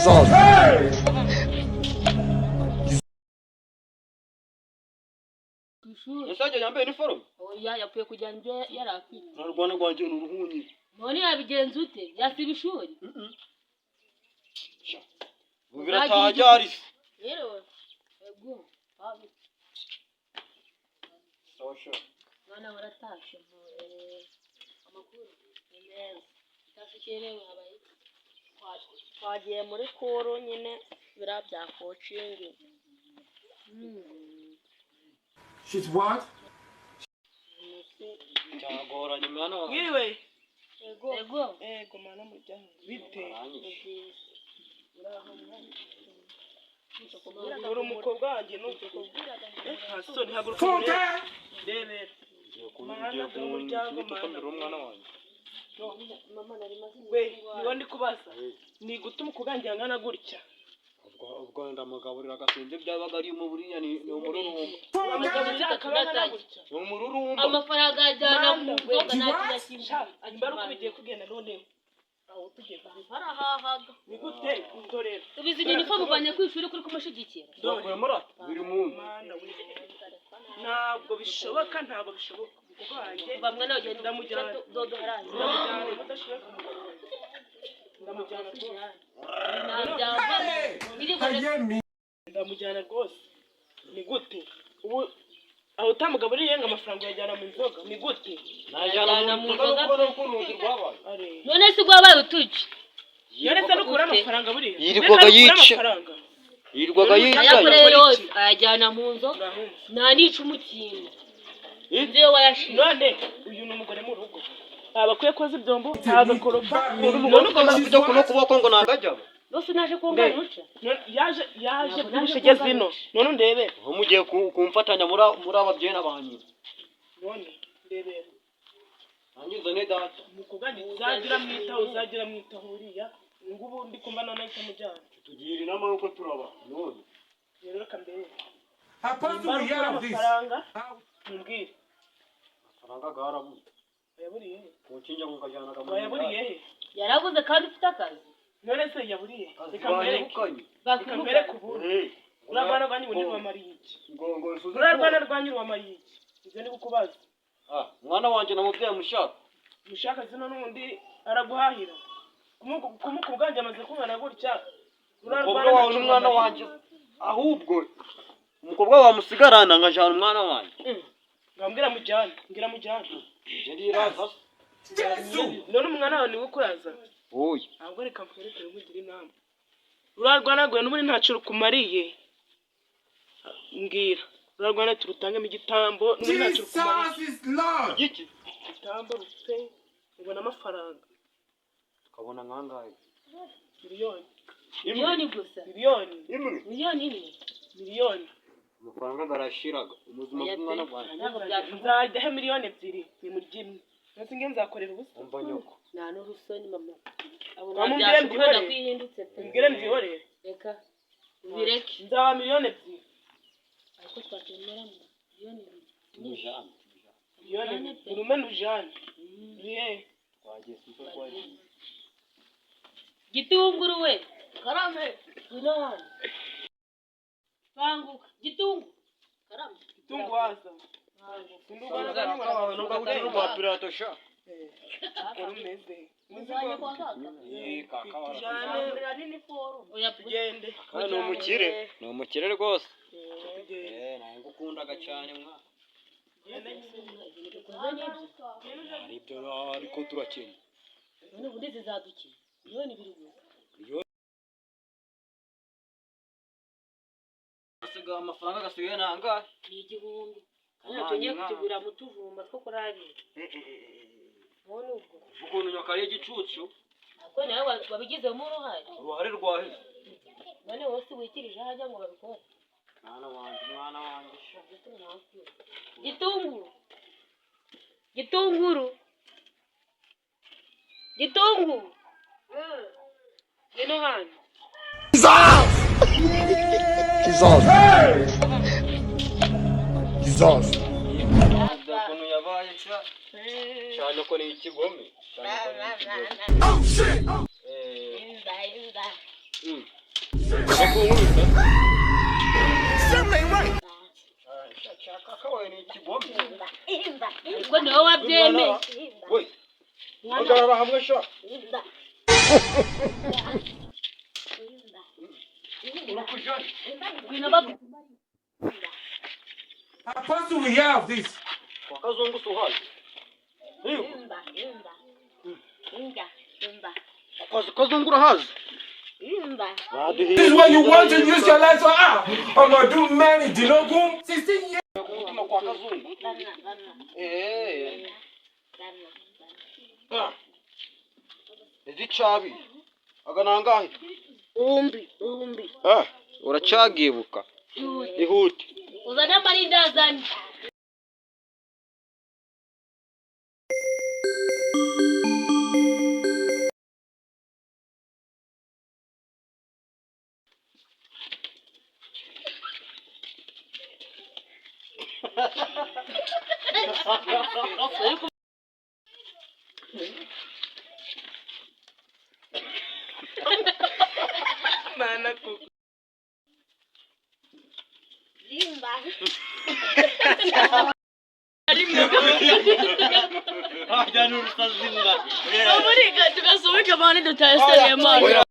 Jesus. Musajja yambaye uniform? Oya yapfuye kujya nje yarafite. Narwana rwanje n'uruhunyi. None yabigenza ute? Yasiba ishuri? Bubira tajari. Rero ego abi. Sosho. Mwana waratashe amakuru neza. Tasikerewe abaye. Twagiye muri koro nyine bira bya coaching. She's what? Cyagoranye mwana wawe. Ngiriwe. Ego Mana mujyana. Bite? Uri umukobwa wanjye n'umukobwa. Hasoni haguruka muri. Debe. Mana umuryango mwana wanjye. mama nari mazi. We, niwo ndi kubaza. Ni gutuma kugangira ngana gutya. Ubwo ndamagaburira agasenze byabaga ari mu buriya ni umururumba. Amafaranga ajyana mu nzoga nakiyashinja. Imbaruko bigiye kugenda none. Aho tugiye harahahaga. Ni gute ndorera. Ubizi ni nifa mubanye kwishuri kuri kumashigikira. Dore mura biri mu. Ntabwo bishoboka ubwanjye. Bamwe nawe genda ndamujyana dodo haranze. Ndamujyana ndamujyana rwose. Ni gute ubu aho utamugaburiye ngo amafaranga yajyana mu nzoga ni gute? Najyana mu nzoga ko n'undi rwabaye. None se rwabaye utuki? Yone se nukura amafaranga buriye. Yirirwaga yica. Ayajyana mu nzoga. Nta nica umukinga. Nze wayashira. None uyu ni umugore mu rugo. Abakwiye koza ibyombo agakoropa. None ugomba kujya kuno kuboko ngo nagajya. Bose naje kunga nuca. Yaje byushege zino. None ndebe. Aho mugiye kumfatanya muri ababyeyi n'abanyu. None ndebe. Anyizo ne data. Mukugani uzagira mwitaho uriya. Ngubu ndi kumbana nahita mujyana. Tugira inama yuko turaba. None. Rero kambere. Apart amafaranga. Mumbwire. Amafaranga garabu. Yaburiye. Kukinja mukajyana mu. Yaburiye he? Yaravuze kandi ufite akazi. None se yaburiye. Bakambere kubura. Urabana rwanyu ni wamariye iki? Ngo nsuze. Urabana rwanyu wamariye iki? Ibyo ndi kukubaza. Mwana wanje namubwiye mushaka. Mushaka zino n'undi araguhahira. Kumukubwanje amaze kumwana gutya. Umukobwa wawe n'umwana wanje. Ahubwo umukobwa wawe musigarana ngajana umwana wanje. Ngambwira mujyana, ngira mujyana. Jeri raza. None umwana wawe ni gukuraza. Oya. Ahubwo reka mfereke mugira inama. Urarwanagwe n'umuri ntacyo rukumariye. Mbwira. Urarwana turutangemo igitambo n'umuri ntacyo rukumariye. Giki? Igitambo rufite ubona amafaranga. Tukabona nkangahe? Miliyoni gusa. Miliyoni. Amafaranga garashiraga. Ubuzima bw'umwana bwanjye. Nzajya he miliyoni 2 ni muri gimwe. Nose nge nzakorera ubusa. Umva nyoko. Nta n'urusoni mama. Bamubwire mbihore. Kwihindutse pe. Mbwire mbihore. Reka. Bireke. Nzaba miliyoni 2. Ariko twakemera Mujana. Miliyoni urumene ujana. Ye. Twagiye siko kwaje. Gitunguru we. Karame. Zinani. Banguka. Gitungu. Karame. Gitungu waza. Nunga kuri rwa pirato sha. Urumeze. Muzanye kwa kaka. Kaka wara. Jane nini forum. Oya tugende. Ni umukire rwose. Nangukundaga cyane mwa. Aribyo ariko turakenya. None ubundi zizadukira. Miliyoni 2. Asiga amafaranga gasigaye nanga. Ni igihumbi. Hano tugiye kutugura mu tuvumba two kurari. None ubwo. Ukuntu nyakare igicucu. Ako nawe wabigizemo Uruhare rwahe. None wose wikirije hajya ngo babikore. Mwana wanje sha. Gitunguru. Gino hano. Jesus. Ukuntu yabaye sha. Cyane ko ni ikigome. Oh shit. Inza. ubwo niwe wabyemeye Hagarara hamwe sha. ngwino babu Apostle, we have this. Wakazungu suhali. Hiyo. Kazungu rahazi. This is what you want to use your life for. I'm gonna do many dilogum. 16 years. Kutuma kwa kazungu. Izicabi. Aganangahe. umbi Uracagibuka. Ihuti. uzane amarindazani Mana kuko. Hajya n'urusazinga. Muri tugasohoka abana dutaye